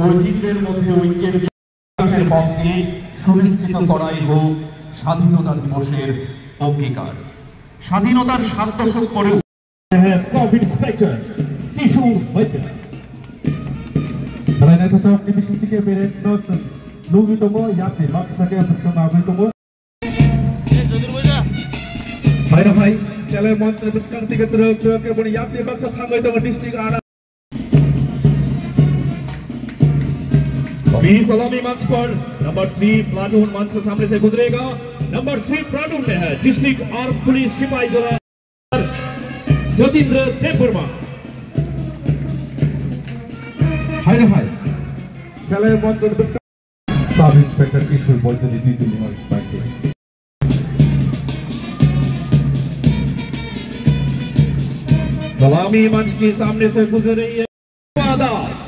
বৈচিত্র্যের মধ্যে ঐক্যের বিকাশের পথে সুনিশ্চিত করাই হোক স্বাধীনতা দিবসের অঙ্গীকার। স্বাধীনতার 7 দশক পরেও sub inspector Kishore Baidya Karena tetap divisi 3 Beren Not Lungi Tomo Yakni Maksanya bersama Abu Tomo Baiklah Hai Selain monster besar 3 teruk kemudian Yakni Maksa Thamai Tomo District Ana अभी सलामी मंच पर नंबर 3 प्लाटून मंच से सामने से गुजरेगा। Number 3 platoon में है डिस्ट्रिक्ट आर्म पुलिस सिपाही जला ज्योतिन्द्र देववर्मा। हाय हाय सलामी मंच पर सब इंस्पेक्टर किशोर बोलते दीदी तुम मंच पर सलामी मंच के सामने से गुजर रही है दास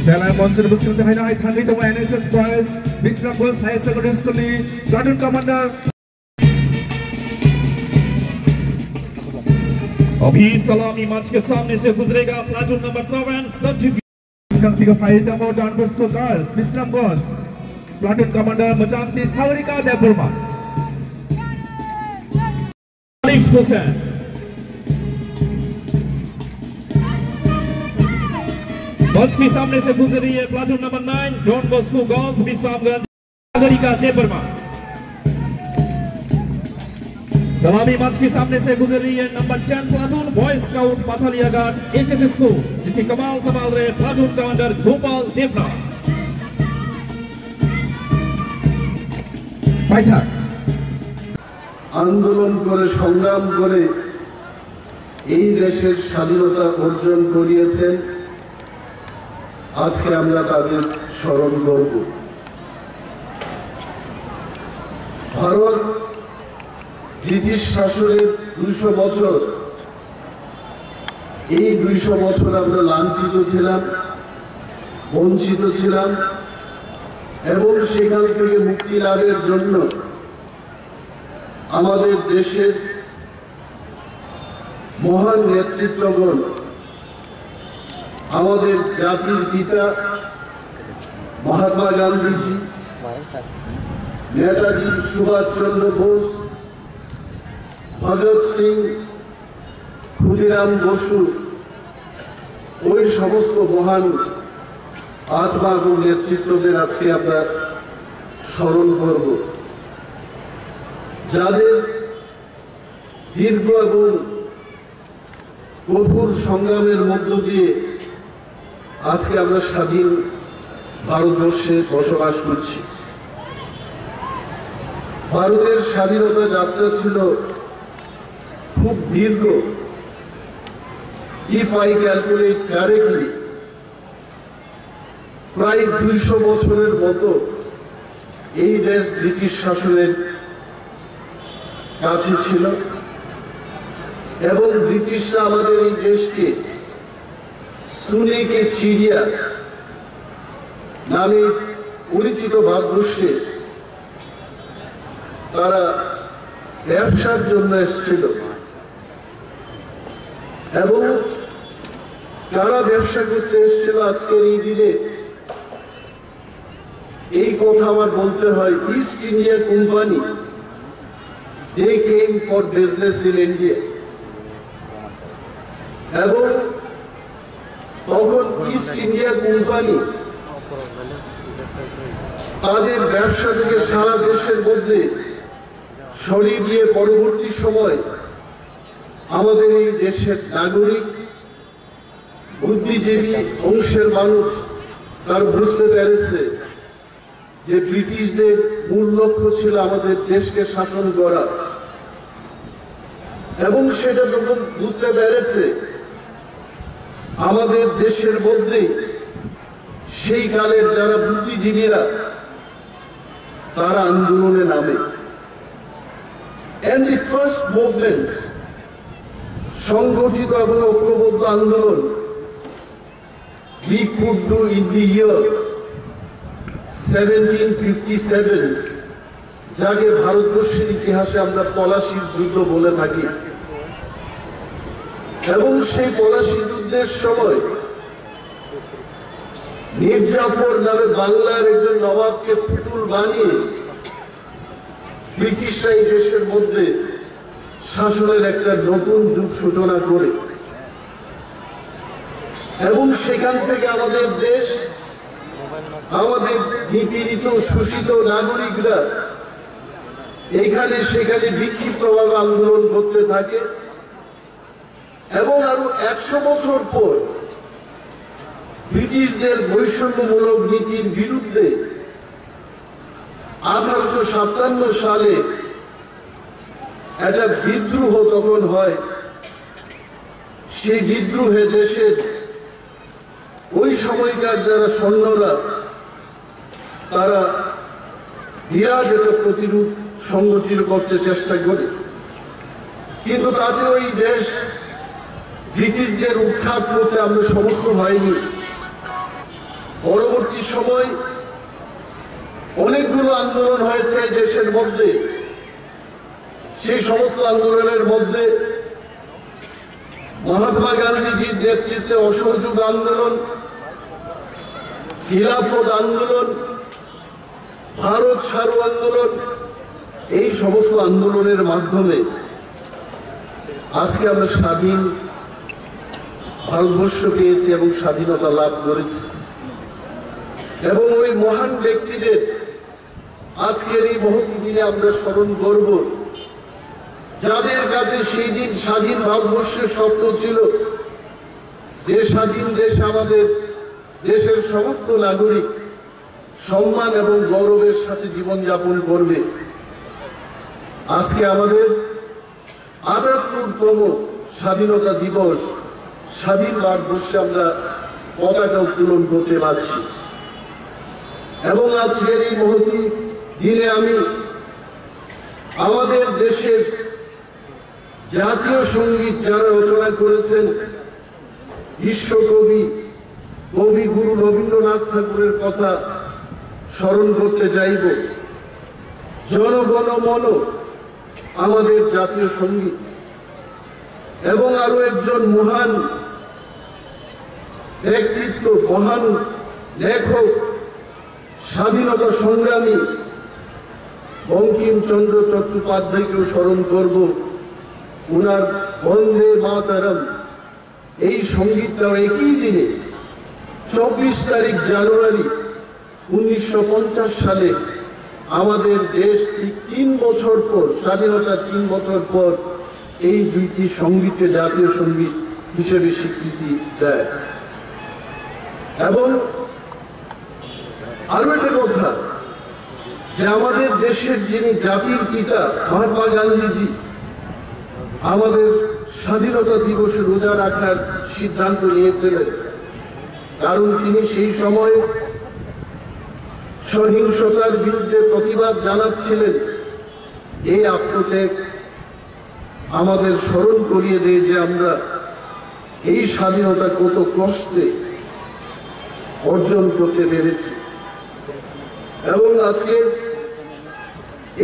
Selain monster bus kereta hai naik thani tomo NSS Boys Bishram Girls High Secondary School ni platoon commander अभी सलामी मंच के सामने से गुजरेगा प्लाटून नंबर 7 संजीव करती का फाइट टमो Don Bosco girls Bishram Girls platoon commander मचांती सावरिका देववर्मा 40% मंच के सामने से गुजर रही है platoon number 9 Don Bosco girls Bishramganj Sagarika Debbarma. सलामी मंच के सामने से गुजर रही है number 10 platoon boy scout Pathalia गार्ड एचएस स्कूल जिसकी कमाल संभाल रहे प्लाटून कमांडर गोपाल देवना। आंदोलन करे संग्राम करे এই দেশের স্বাধীনতা অর্জন করিয়েছেন। আজকে আমরা তাদের স্মরণ করব। ভারত ব্রিটিশ শাসনের 200 বছর, এই 200 বছর আমরা লাঞ্ছিত ছিলাম, বঞ্চিত ছিলাম এবং সেখান থেকে মুক্তি লাভের জন্য আমাদের দেশের মহান নেতৃত্বগণ, আমাদের জাতির পিতা মহাত্মা গান্ধীজি, নেতাজি সুভাষচন্দ্র বোস, ভগৎ সিং, ক্ষুদিরাম বসু, ওই সমস্ত মহান আত্মা এবং নেতৃত্বদের আজকে আমরা স্মরণ করব, যাদের দীর্ঘ এবং কঠোর সংগ্রামের মধ্য দিয়ে আজকে আমরা স্বাধীন ভারতবর্ষে বসবাস করছি। ভারতের স্বাধীনতা যাত্রা ছিল খুব দীর্ঘ। ইফ আই ক্যালকুলেট কারেক্টলি প্রায় 200 বছরের মতো এই দেশ ব্রিটিশ শাসনের কাছে ছিল এবং ব্রিটিশরা আমাদের এই দেশকে সুনেকে চিড়িয়া নামে পরিচিত ভারতবর্ষে তারা ব্যবসার জন্য এসেছিল এবং তারা ব্যবসা করতে এসেছিল আজকের এই দিনে এই কথা আমার বলতে হয়। East India company they came for business in India এবং তখন ইস্ট ইন্ডিয়া কোম্পানি তাদের ব্যবসা থেকে সারা দেশের মধ্যে ছড়িয়ে দিয়ে পরবর্তী সময় আমাদের এই দেশের নাগরিক বুদ্ধিজীবী অংশের মানুষ তারা বুঝতে পেরেছে যে ব্রিটিশদের মূল লক্ষ্য ছিল আমাদের দেশকে শাসন করা, এবং সেটা যখন বুঝতে পেরেছে আমাদের দেশের মধ্যে সেই কালের যারা বুদ্ধিজীবীরা তারা আন্দোলনে নামে। And the first movement, সংগঠিত এবং ঐক্যবদ্ধ আন্দোলন we could do in the year 1757, যাকে ভারতবর্ষের ইতিহাসে আমরা পলাশির যুদ্ধ বলে থাকি। এবং সেই পলাশি যুদ্ধের সময় মীর জাফর নামে বাংলার একজন নবাবকে পুতুল বানিয়ে ব্রিটিশরা এই দেশের মধ্যে শাসনের একটা নতুন যুগ সূচনা করে, এবং সেখান থেকে আমাদের দেশ, আমাদের নিপীড়িত শোষিত নাগরিকরা এখানে সেখানে বিক্ষিপ্তভাবে আন্দোলন করতে থাকে। এবং আরো 100 বছর পর ব্রিটিশদের বৈষম্যমূলক নীতির বিরুদ্ধে 1857 সালে একটা বিদ্রোহ তখন হয়। সেই বিদ্রোহে দেশের ওই সময়কার যারা সৈন্যরা তারা বিরাট একটা প্রতিরোধ সংগঠিত করতে চেষ্টা করে, কিন্তু তাতে ওই দেশ ব্রিটিশদের উৎখাত করতে আমরা সমর্থ হয়নি। পরবর্তী সময় অনেকগুলো আন্দোলন হয়েছে দেশের মধ্যে। সেই সমস্ত আন্দোলনের মধ্যে মহাত্মা গান্ধীজির নেতৃত্বে অসহযোগ আন্দোলন, খিলাফত আন্দোলন, ভারত ছাড়ো আন্দোলন, এই সমস্ত আন্দোলনের মাধ্যমে আজকে আমরা স্বাধীন ভারতবর্ষ পেয়েছি এবং স্বাধীনতা লাভ করেছি। এবং ওই মহান ব্যক্তিদের আজকের এই মহতী দিনে আমরা স্মরণ করব, যাদের কাছে সেই দিন স্বাধীন ভারতবর্ষের স্বপ্ন ছিল যে স্বাধীন দেশ আমাদের দেশের সমস্ত নাগরিক সম্মান এবং গৌরবের সাথে জীবনযাপন করবে। আজকে আমাদের ৭৮তম স্বাধীনতা দিবস, স্বাধীন ভারতবর্ষে আমরা পতাকা উত্তোলন করতে পারছি। এবং আজকের এই মহতী দিনে আমি আমাদের দেশের জাতীয় সঙ্গীত যারা রচনা করেছেন বিশ্বকবি কবিগুরু রবীন্দ্রনাথ ঠাকুরের কথা স্মরণ করতে চাইব। জনগণ মন আমাদের জাতীয় সঙ্গীত। এবং আরো একজন মহান ব্যক্তিত্ব, মহান লেখক, স্বাধীনতা সংগ্রামী বঙ্কিমচন্দ্র চট্টোপাধ্যায়কেও স্মরণ করব। উনার বন্দে মাতরম এই সঙ্গীতটাও একই দিনে 24 তারিখ জানুয়ারি 1950 সালে আমাদের দেশ ঠিক 3 বছর পর, স্বাধীনতার 3 বছর পর এই দুইটি সঙ্গীতকে জাতীয় সঙ্গীত হিসেবে স্বীকৃতি দেয়। এবং আরো একটা কথা, যে আমাদের দেশের যিনি জাতির পিতা মহাত্মা গান্ধীজি আমাদের স্বাধীনতা দিবসে রোজা রাখার সিদ্ধান্ত নিয়েছিলেন, কারণ তিনি সেই সময় সহিংসতার বিরুদ্ধে প্রতিবাদ জানাচ্ছিলেন। এই আত্মত্যাগ আমাদের স্মরণ করিয়ে দেয় যে আমরা এই স্বাধীনতা কত কষ্টে অর্জন করতে পেরেছি। এবং আজকে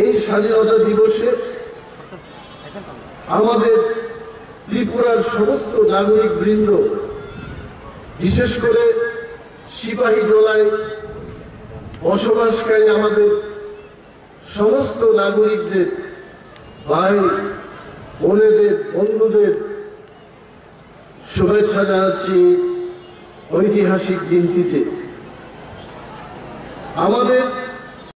এই স্বাধীনতা দিবসে আমাদের ত্রিপুরার সমস্ত নাগরিক বৃন্দ, বিশেষ করে সিপাহী জলায় বসবাসকারী আমাদের সমস্ত নাগরিকদের, ভাই বোনেদের, বন্ধুদের শুভেচ্ছা জানাচ্ছি ঐতিহাসিক দিনটিতে। আমাদের